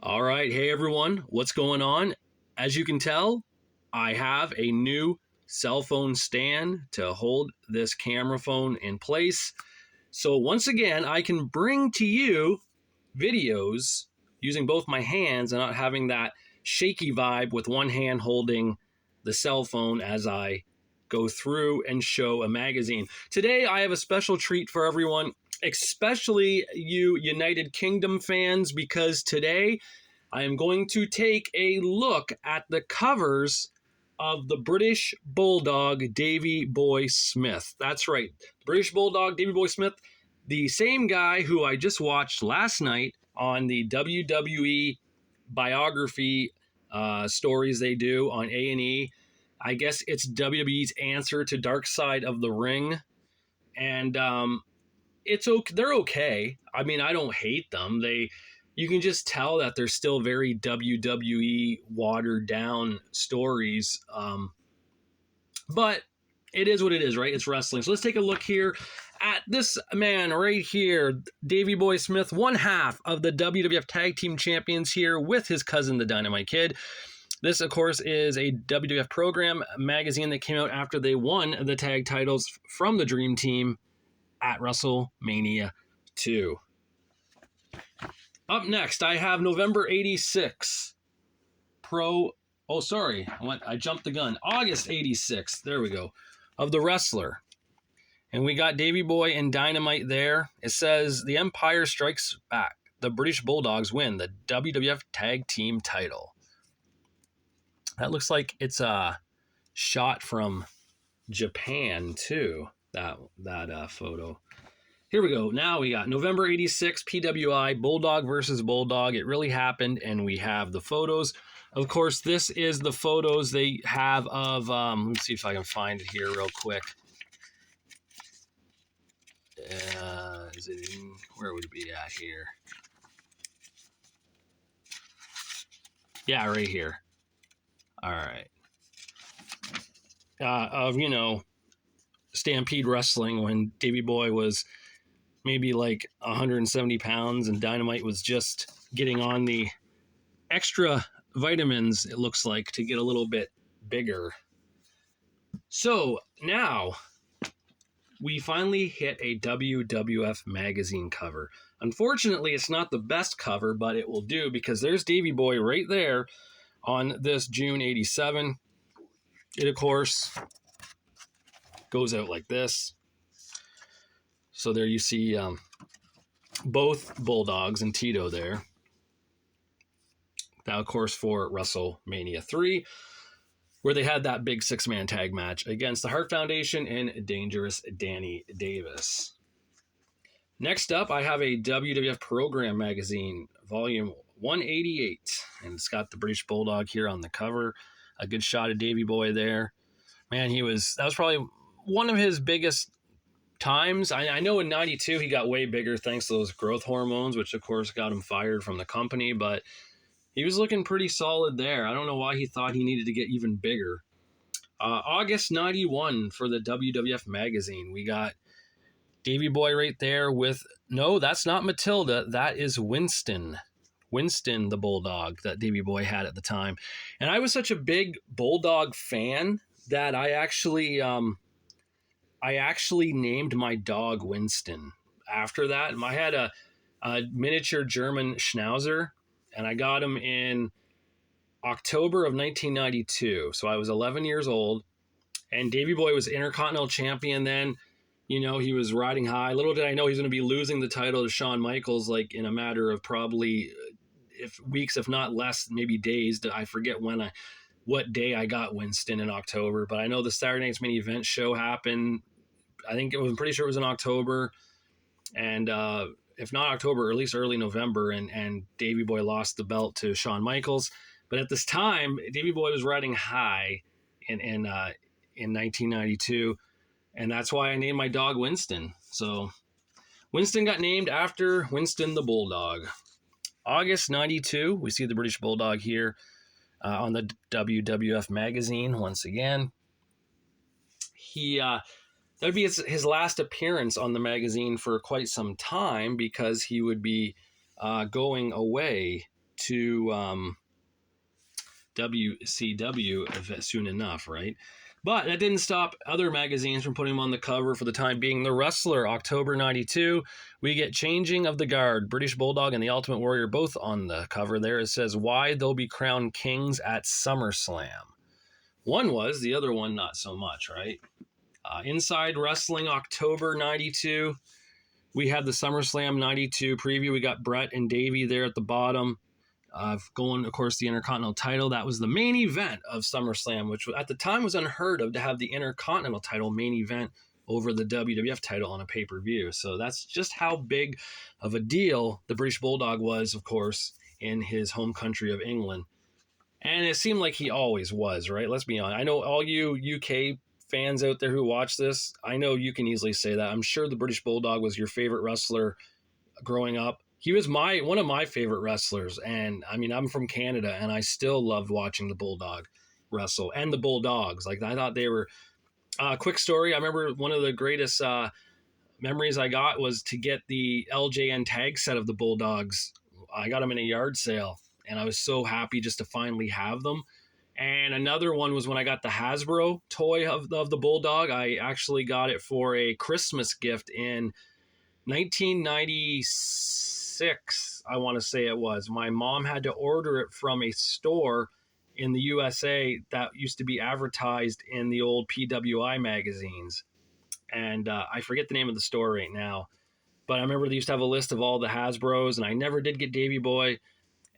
All right. Hey, everyone. What's going on? As you can tell, I have a new cell phone stand to hold this camera phone in place. So, once again, I can bring to you videos using both my hands and not having that shaky vibe with one hand holding the cell phone as I go through and show a magazine. Today, I have a special treat for everyone, especially you United Kingdom fans, because today I am going to take a look at the covers of the British Bulldog Davey Boy Smith. That's right, British Bulldog Davey Boy Smith, the same guy who I just watched last night on the WWE biography stories they do on A&E. I guess it's WWE's answer to Dark Side of the Ring, and it's okay. They're okay. I mean, I don't hate them. You can just tell that they're still very WWE watered down stories. But it is what it is, right? It's wrestling. So let's take a look here at this man right here, Davey Boy Smith, one half of the WWF Tag Team Champions here with his cousin, the Dynamite Kid. This, of course, is a WWF program magazine that came out after they won the tag titles from the Dream Team at WrestleMania 2. Up next, I have November 86 I jumped the gun. August 86, there we go, of The Wrestler. And we got Davey Boy and Dynamite there. It says, "The Empire Strikes Back. The British Bulldogs win the WWF Tag Team title." That looks like it's a shot from Japan, too, that photo. Here we go. Now we got November 86, PWI, Bulldog versus Bulldog. It really happened, and we have the photos. Of course, this is the photos they have of, let's see if I can find it here real quick. Where would it be at here? Yeah, right here. All right. Stampede Wrestling when Davey Boy was maybe like 170 pounds and Dynamite was just getting on the extra vitamins, it looks like, to get a little bit bigger. So now we finally hit a WWF magazine cover. Unfortunately, it's not the best cover, but it will do because there's Davey Boy right there on this June 87. It, of course, goes out like this. So there you see both Bulldogs and Tito there. That, of course, for WrestleMania 3, where they had that big six-man tag match against the Hart Foundation and Dangerous Danny Davis. Next up, I have a WWF Program magazine, volume 188, and it's got the British Bulldog here on the cover. A good shot of Davey Boy there. Man, that was probably one of his biggest times. I know in 92 he got way bigger thanks to those growth hormones, which of course got him fired from the company, but he was looking pretty solid there. I don't know why he thought he needed to get even bigger. August 91 for the WWF magazine. We got Davey Boy right there with, no, that's not Matilda. That is Winston. Winston, the Bulldog that Davey Boy had at the time. And I was such a big Bulldog fan that I actually named my dog Winston after that. I had a miniature German Schnauzer, and I got him in October of 1992. So I was 11 years old, and Davey Boy was Intercontinental Champion then. You know, he was riding high. Little did I know he was going to be losing the title to Shawn Michaels, like in a matter of probably weeks, if not less, maybe days. I forget what day I got Winston in October, but I know the Saturday Night's Main Event show happened. I'm pretty sure it was in October, and if not October, or at least early November, and Davey Boy lost the belt to Shawn Michaels. But at this time, Davey Boy was riding high in 1992, and that's why I named my dog Winston. So Winston got named after Winston the Bulldog. August 92, we see the British Bulldog here on the WWF magazine once again. That would be his last appearance on the magazine for quite some time, because he would be going away to WCW soon enough, right? But that didn't stop other magazines from putting him on the cover for the time being. The Wrestler, October 92, we get Changing of the Guard, British Bulldog and the Ultimate Warrior both on the cover there. It says, why they'll be crowned kings at SummerSlam. One was, the other one not so much, right? Inside Wrestling, October 92, we had the SummerSlam 92 preview. We got Brett and Davey there at the bottom. Going, of course, the Intercontinental title. That was the main event of SummerSlam, which at the time was unheard of to have the Intercontinental title main event over the WWF title on a pay-per-view. So that's just how big of a deal the British Bulldog was, of course, in his home country of England. And it seemed like he always was, right? Let's be honest. I know all you UK fans out there who watch this, I know you can easily say that. I'm sure the British Bulldog was your favorite wrestler growing up. He was one of my favorite wrestlers. And I mean, I'm from Canada and I still loved watching the Bulldog wrestle and the Bulldogs. Like, I thought they were quick story. I remember one of the greatest memories I got was to get the LJN tag set of the Bulldogs. I got them in a yard sale and I was so happy just to finally have them. And another one was when I got the Hasbro toy of the Bulldog. I actually got it for a Christmas gift in 1996, I want to say it was. My mom had to order it from a store in the USA that used to be advertised in the old PWI magazines. And I forget the name of the store right now. But I remember they used to have a list of all the Hasbros, and I never did get Davey Boy.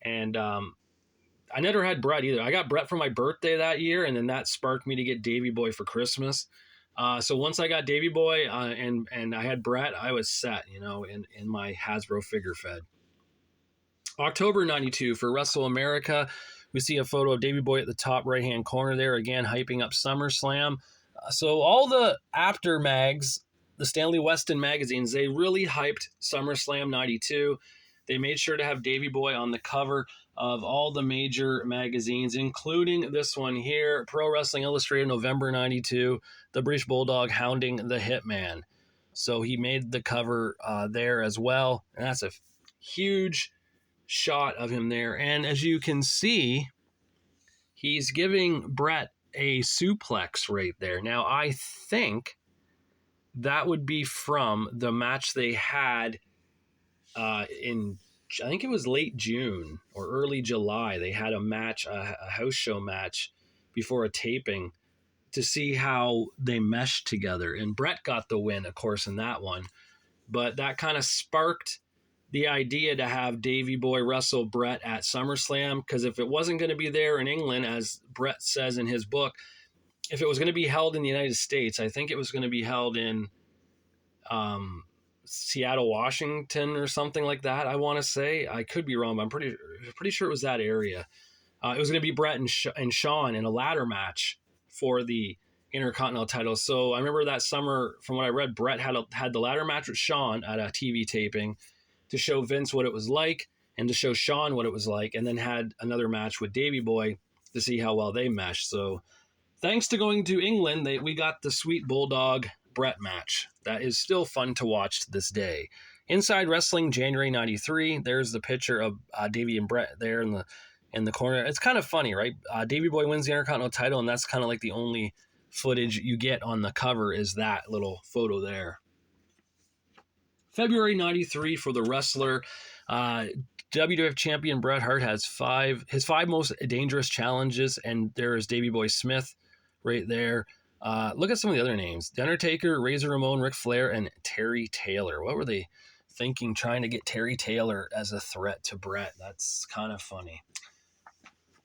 And I never had Brett either. I got Brett for my birthday that year, and then that sparked me to get Davey Boy for Christmas. So once I got Davey Boy and I had Brett, I was set, in my Hasbro figure fed. October 92 for Wrestle America. We see a photo of Davey Boy at the top right-hand corner there, again, hyping up SummerSlam. So all the after mags, the Stanley Weston magazines, they really hyped SummerSlam 92. They made sure to have Davey Boy on the cover of all the major magazines, including this one here, Pro Wrestling Illustrated, November 92, the British Bulldog hounding the Hitman. So he made the cover there as well. And that's a huge shot of him there. And as you can see, he's giving Brett a suplex right there. Now, I think that would be from the match they had in, I think it was late June or early July. They had a match, a house show match before a taping to see how they meshed together. And Brett got the win, of course, in that one. But that kind of sparked the idea to have Davey Boy wrestle Brett at SummerSlam, because if it wasn't going to be there in England, as Brett says in his book, if it was going to be held in the United States, I think it was going to be held in Seattle, Washington, or something like that. I want to say, I could be wrong, but I'm pretty sure it was that area. It was going to be Brett and Shawn in a ladder match for the Intercontinental title. So I remember that summer, from what I read, Brett had the ladder match with Shawn at a TV taping to show Vince what it was like and to show Shawn what it was like, and then had another match with Davey Boy to see how well they meshed. So thanks to going to England, we got the sweet Bulldog Brett match. That is still fun to watch to this day. Inside Wrestling, January 93. There's the picture of Davey and Brett there in the corner. It's kind of funny, right? Davey Boy wins the Intercontinental title, and that's kind of like the only footage you get on the cover is that little photo there. February 93 for the Wrestler. WWF champion Bret Hart has his five most dangerous challenges, and there is Davey Boy Smith right there. Look at some of the other names. The Undertaker, Razor Ramon, Ric Flair, and Terry Taylor. What were they thinking, trying to get Terry Taylor as a threat to Bret? That's kind of funny.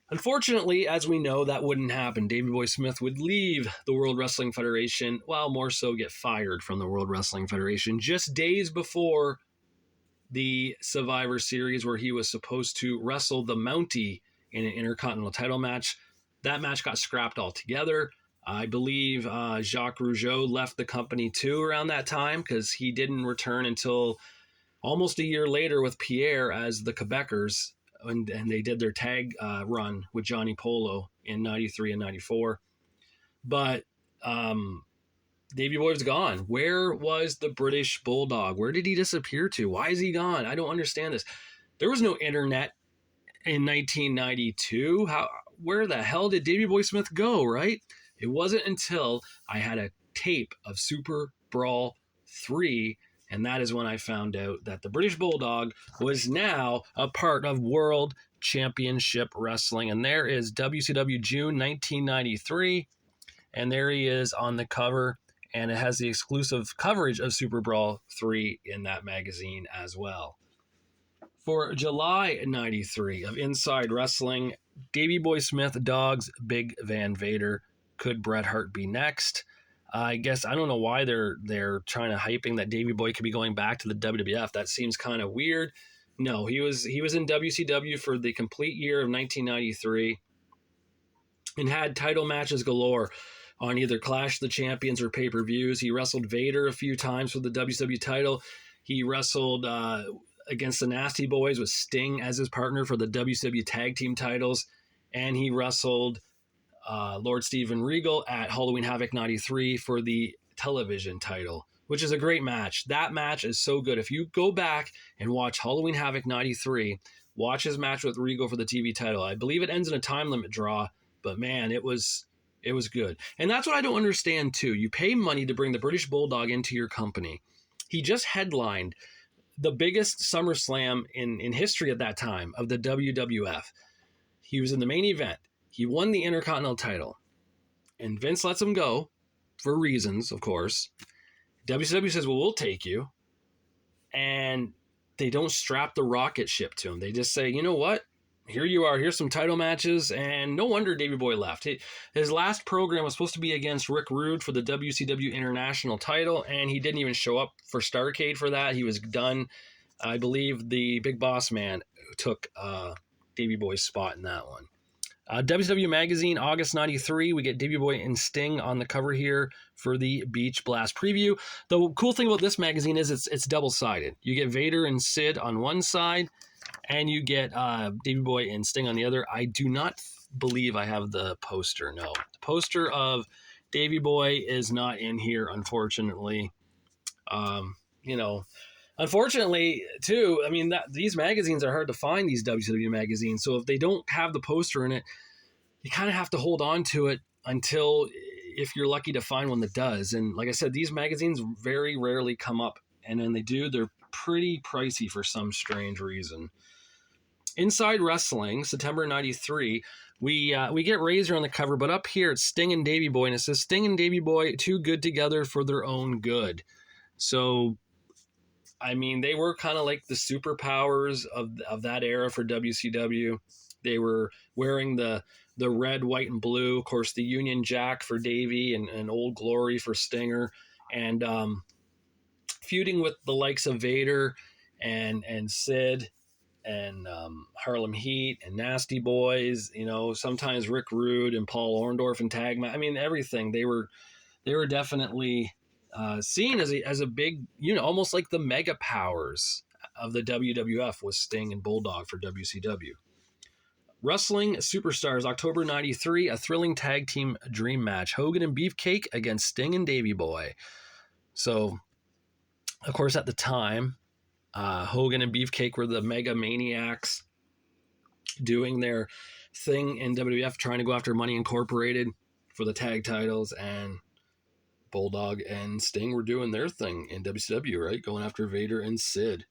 Unfortunately, as we know, that wouldn't happen. Davey Boy Smith would leave the World Wrestling Federation, well, more so get fired from the World Wrestling Federation, just days before the Survivor Series, where he was supposed to wrestle the Mountie in an Intercontinental title match. That match got scrapped altogether. I believe Jacques Rougeau left the company too around that time, because he didn't return until almost a year later with Pierre as the Quebecers, and they did their tag run with Johnny Polo in 93 and 94. But Davey Boy was gone. Where was the British Bulldog? Where did he disappear to? Why is he gone? I don't understand this. There was no internet in 1992. Where the hell did Davey Boy Smith go, right? It wasn't until I had a tape of Super Brawl 3, and that is when I found out that the British Bulldog was now a part of World Championship Wrestling. And there is WCW June 1993, and there he is on the cover, and it has the exclusive coverage of Super Brawl 3 in that magazine as well. For July 93 of Inside Wrestling, Davey Boy Smith dogs Big Van Vader. Could Bret Hart be next? I guess I don't know why they're trying to hyping that Davey Boy could be going back to the WWF. That seems kind of weird. No, he was in WCW for the complete year of 1993 and had title matches galore on either Clash of the Champions or pay-per-views. He wrestled Vader a few times for the WCW title. He wrestled against the Nasty Boys with Sting as his partner for the WCW tag team titles. And he wrestled Lord Steven Regal at Halloween Havoc 93 for the television title, which is a great match. That match is so good. If you go back and watch Halloween Havoc 93, watch his match with Regal for the TV title. I believe it ends in a time limit draw, but man, it was good. And that's what I don't understand too. You pay money to bring the British Bulldog into your company. He just headlined the biggest SummerSlam in history at that time of the WWF. He was in the main event. He won the Intercontinental title. And Vince lets him go for reasons, of course. WCW says, well, we'll take you. And they don't strap the rocket ship to him. They just say, you know what? Here you are. Here's some title matches. And no wonder Davey Boy left. His last program was supposed to be against Rick Rude for the WCW International title, and he didn't even show up for Starrcade for that. He was done. I believe the Big Boss Man took Davey Boy's spot in that one. WCW Magazine, August 93. We get Davey Boy and Sting on the cover here for the Beach Blast preview. The cool thing about this magazine is it's double-sided. You get Vader and Sid on one side, and you get Davey Boy and Sting on the other. I do not believe I have the poster. No, the poster of Davey Boy is not in here, unfortunately. Unfortunately, too, I mean, these magazines are hard to find, these WCW magazines. So if they don't have the poster in it, you kind of have to hold on to it until, if you're lucky to find one that does. And like I said, these magazines very rarely come up. And when they do, they're pretty pricey for some strange reason. Inside Wrestling, September 93, we get Razor on the cover, but up here it's Sting and Davey Boy, and it says Sting and Davey Boy, too good together for their own good. So, I mean, they were kind of like the superpowers of that era for WCW. They were wearing the red, white, and blue. Of course, the Union Jack for Davey and Old Glory for Stinger. And feuding with the likes of Vader and Sid and Harlem Heat and Nasty Boys. You know, sometimes Rick Rude and Paul Orndorff and tag match. I mean, everything. They were definitely seen as a big, almost like the mega powers of the WWF was Sting and Bulldog for WCW. Wrestling Superstars, October 93, a thrilling tag team dream match. Hogan and Beefcake against Sting and Davey Boy. So, of course, at the time, Hogan and Beefcake were the mega maniacs doing their thing in WWF, trying to go after Money Incorporated for the tag titles, and Bulldog and Sting were doing their thing in WCW, right? Going after Vader and Sid.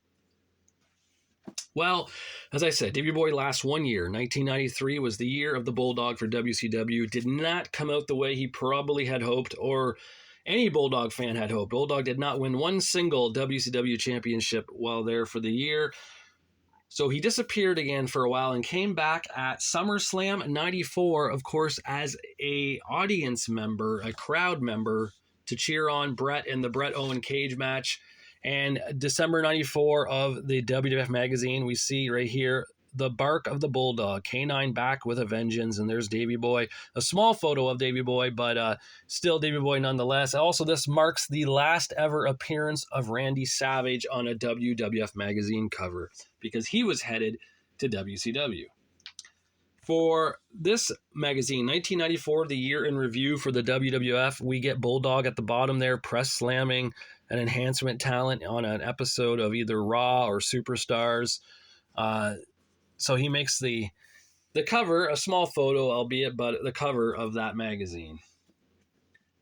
Well, as I said, Davey Boy lasts 1 year. 1993 was the year of the Bulldog for WCW. Did not come out the way he probably had hoped, or any Bulldog fan had hoped. Bulldog did not win one single WCW championship while there for the year. So he disappeared again for a while and came back at SummerSlam 94, of course, as a audience member, a crowd member, to cheer on Bret in the Bret Owen cage match. And December 94 of the WWF magazine, we see right here the bark of the Bulldog, K9 back with a vengeance, and there's Davey Boy. A small photo of Davey Boy, but still Davey Boy nonetheless. Also, this marks the last ever appearance of Randy Savage on a WWF magazine cover, because he was headed to WCW. For this magazine, 1994, the year in review for the WWF, we get Bulldog at the bottom there, press slamming an enhancement talent on an episode of either Raw or Superstars. So he makes the cover, a small photo, albeit, but the cover of that magazine.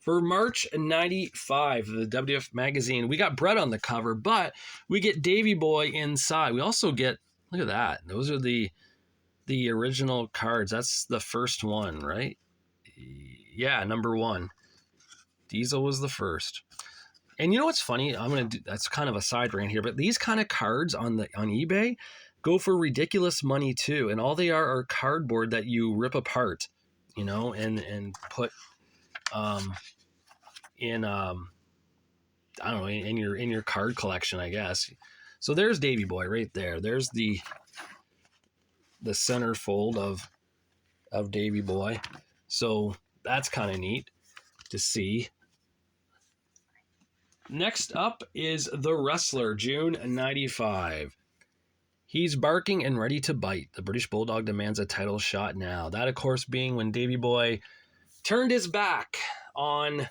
For March 95, the WWF magazine, we got Brett on the cover, but we get Davey Boy inside. We also get, look at that. Those are the original cards. That's the first one, right? Yeah, number 1. Diesel was the first. And you know what's funny? That's kind of a side rant here, but these kind of cards on eBay go for ridiculous money too. And all they are cardboard that you rip apart, and put in I don't know, in your card collection, I guess. So there's Davey Boy right there. There's the centerfold of Davey Boy. So that's kind of neat to see. Next up is The Wrestler, June 95. He's barking and ready to bite. The British Bulldog demands a title shot now. That, of course, being when Davey Boy turned his back on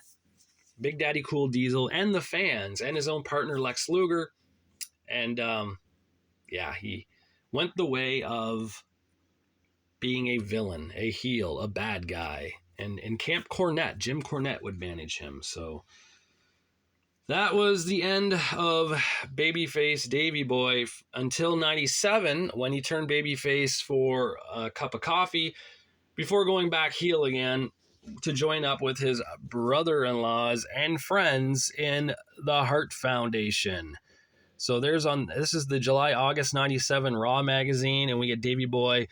Big Daddy Cool Diesel and the fans and his own partner Lex Luger. And he went the way of being a villain, a heel, a bad guy. And in Camp Cornette, Jim Cornette would manage him. So that was the end of Babyface Davey Boy until 97, when he turned Babyface for a cup of coffee before going back heel again to join up with his brother-in-laws and friends in the Hart Foundation. So this is the July-August 97 Raw magazine, and we get Davey Boy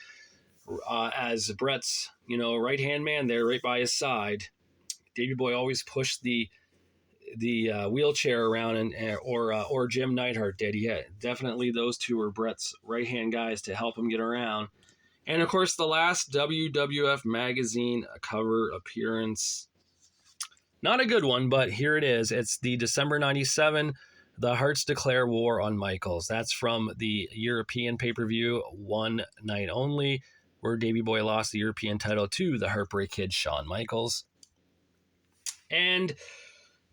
as Brett's, right-hand man there, right by his side. Davey Boy always pushed the wheelchair around, or Jim Neidhart did. Yeah, definitely those two were Brett's right-hand guys to help him get around. And of course, the last WWF magazine cover appearance, not a good one, but here it is. It's the December 97, The Hearts Declare War on Michaels. That's from the European pay-per-view, One Night Only, where Davey Boy lost the European title to the Heartbreak Kid, Shawn Michaels. And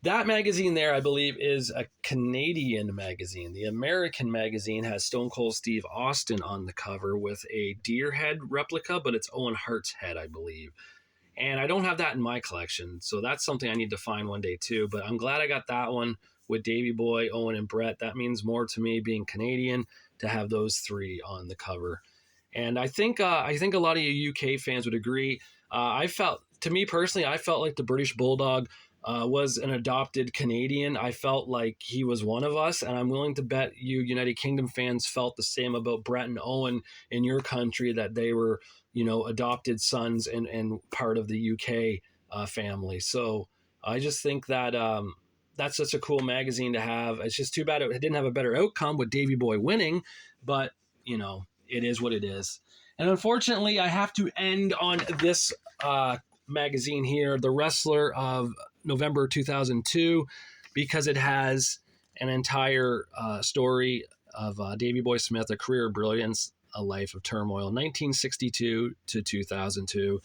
that magazine there, I believe, is a Canadian magazine. The American magazine has Stone Cold Steve Austin on the cover with a deer head replica, but it's Owen Hart's head, I believe. And I don't have that in my collection, so that's something I need to find one day too. But I'm glad I got that one with Davey Boy, Owen, and Brett. That means more to me, being Canadian, to have those three on the cover. And I think a lot of you UK fans would agree. I felt like the British Bulldog was an adopted Canadian. I felt like he was one of us, and I'm willing to bet you United Kingdom fans felt the same about Brett and Owen in your country, that they were, adopted sons and part of the UK family. So I just think that that's such a cool magazine to have. It's just too bad it didn't have a better outcome with Davey Boy winning, but, it is what it is. And unfortunately, I have to end on this magazine here, The Wrestler of November 2002, because it has an entire story of Davey Boy Smith, a career of brilliance, a life of turmoil, 1962 to 2002.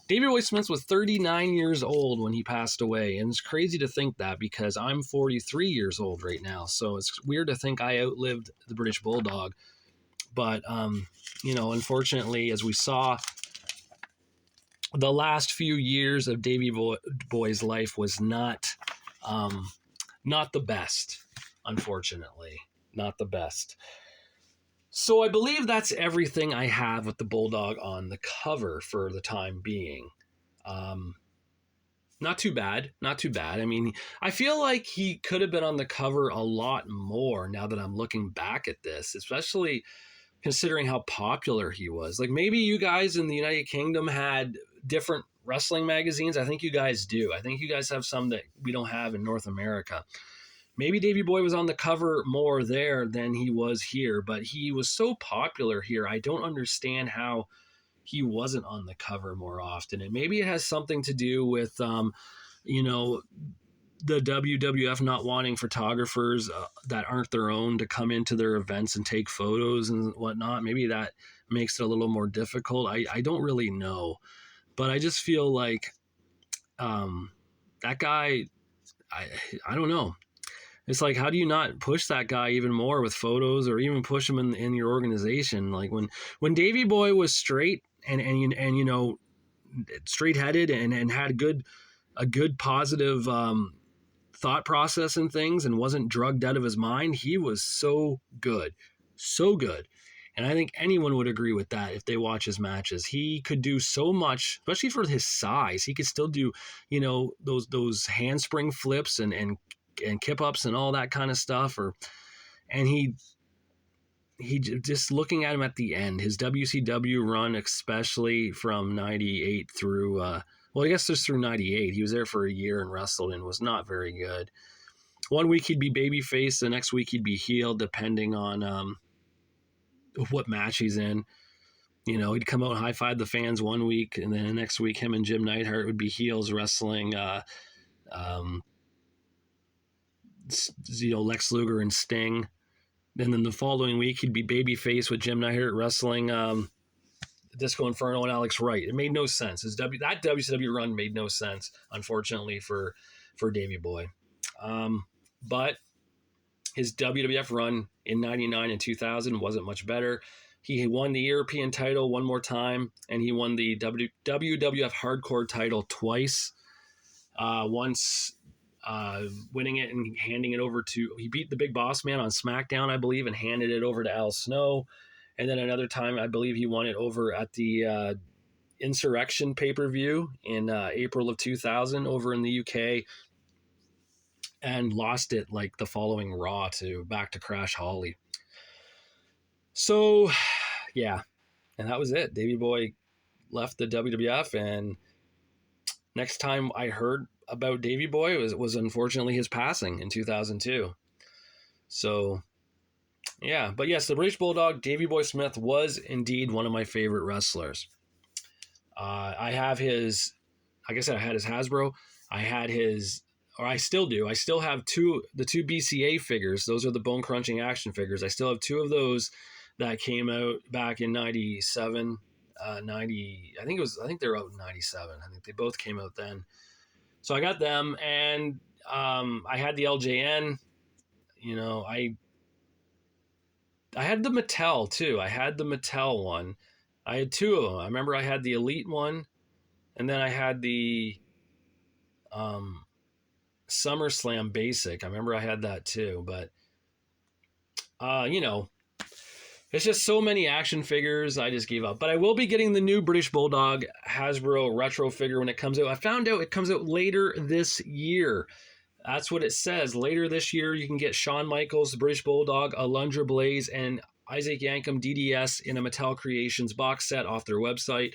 Davey Boy Smith was 39 years old when he passed away, and it's crazy to think that, because I'm 43 years old right now, so it's weird to think I outlived the British Bulldog. But, unfortunately, as we saw, the last few years of Davey Boy's life was not the best, unfortunately. Not the best. So I believe that's everything I have with the Bulldog on the cover for the time being. Not too bad. I mean, I feel like he could have been on the cover a lot more now that I'm looking back at this, especially considering how popular he was. Like, maybe you guys in the United Kingdom had different wrestling magazines. I think you guys do. I think you guys have some that we don't have in North America. Maybe Davey Boy was on the cover more there than he was here, but he was so popular here, I don't understand how he wasn't on the cover more often. And maybe it has something to do with, the WWF not wanting photographers that aren't their own to come into their events and take photos and whatnot. Maybe that makes it a little more difficult. I don't really know, but I just feel like that guy, I don't know. It's like, how do you not push that guy even more with photos, or even push him in your organization? Like when Davey Boy was straight and you know, straight headed and had a good positive thought process and things, and wasn't drugged out of his mind, he was so good, so good. And I think anyone would agree with that if they watch his matches. He could do so much, especially for his size. He could still do, you know, those handspring flips and kip ups and all that kind of stuff. And he just looking at him at the end, his WCW run, especially from '98 through well, I guess just through '98. He was there for a year and wrestled and was not very good. One week he'd be babyface, the next week he'd be heel, depending on what match he's in. You know, he'd come out and high five the fans one week, and then the next week him and Jim Neidhart would be heels wrestling you know, Lex Luger and Sting. And then the following week he'd be babyface with Jim Neidhart wrestling Disco Inferno and Alex Wright. It made no sense. That WCW run made no sense, unfortunately, for Davey Boy. But his WWF run in '99 and 2000 wasn't much better. He won the European title one more time, and he won the WWF Hardcore title twice. Once winning it and handing it over he beat the Big Boss Man on SmackDown, I believe, and handed it over to Al Snow. And then another time, I believe he won it over at the Insurrection pay-per-view in April of 2000 over in the UK, and lost it like the following Raw back to Crash Holly. So, yeah, and that was it. Davey Boy left the WWF, and next time I heard about Davey Boy was unfortunately his passing in 2002. So, yeah, but yes, the British Bulldog, Davey Boy Smith, was indeed one of my favorite wrestlers. I have his, like I said, I had his Hasbro. I had his, or I still do. I still have the two BCA figures. Those are the bone crunching action figures. I still have two of those that came out back in 97, 90. I think they were out in 97. I think they both came out then. So I got them, and I had the LJN. You know, I had the Mattel too. I had the Mattel one. I had two of them. I remember I had the Elite one, and then I had the SummerSlam Basic. I remember I had that too. But you know, it's just so many action figures. I just gave up. But I will be getting the new British Bulldog Hasbro retro figure when it comes out. I found out it comes out later this year. That's what it says. Later this year, you can get Shawn Michaels, the British Bulldog, Alundra Blaze, and Isaac Yankem DDS in a Mattel Creations box set off their website.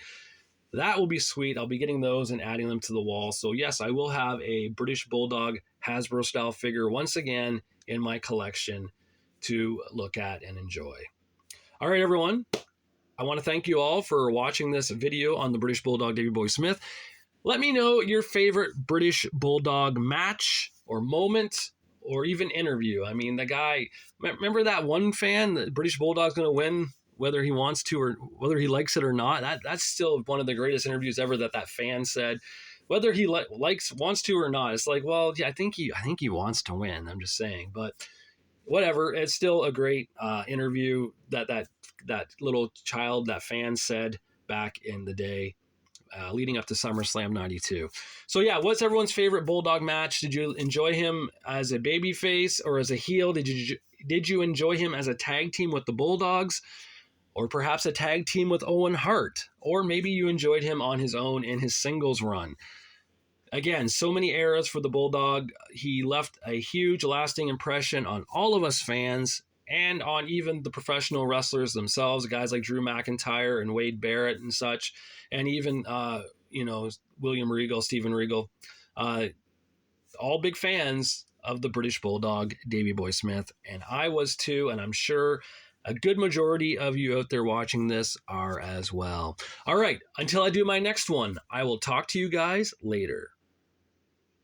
That will be sweet. I'll be getting those and adding them to the wall. So yes, I will have a British Bulldog Hasbro style figure once again in my collection to look at and enjoy. All right, everyone. I want to thank you all for watching this video on the British Bulldog Davey Boy Smith. Let me know your favorite British Bulldog match or moment or even interview. I mean, the guy, remember that one fan, the British Bulldog's going to win whether he wants to or whether he likes it or not? That's still one of the greatest interviews ever that fan said. Whether he wants to or not, it's like, well, yeah, I think he wants to win. I'm just saying, but whatever. It's still a great interview that little child, that fan said back in the day. Leading up to SummerSlam 92. So yeah, what's everyone's favorite Bulldog match? Did you enjoy him as a babyface or as a heel? Did you enjoy him as a tag team with the Bulldogs? Or perhaps a tag team with Owen Hart? Or maybe you enjoyed him on his own in his singles run. Again, so many eras for the Bulldog. He left a huge lasting impression on all of us fans and on even the professional wrestlers themselves, guys like Drew McIntyre and Wade Barrett and such, and even, William Regal, Steven Regal, all big fans of the British Bulldog, Davey Boy Smith, and I was too, and I'm sure a good majority of you out there watching this are as well. All right, until I do my next one, I will talk to you guys later.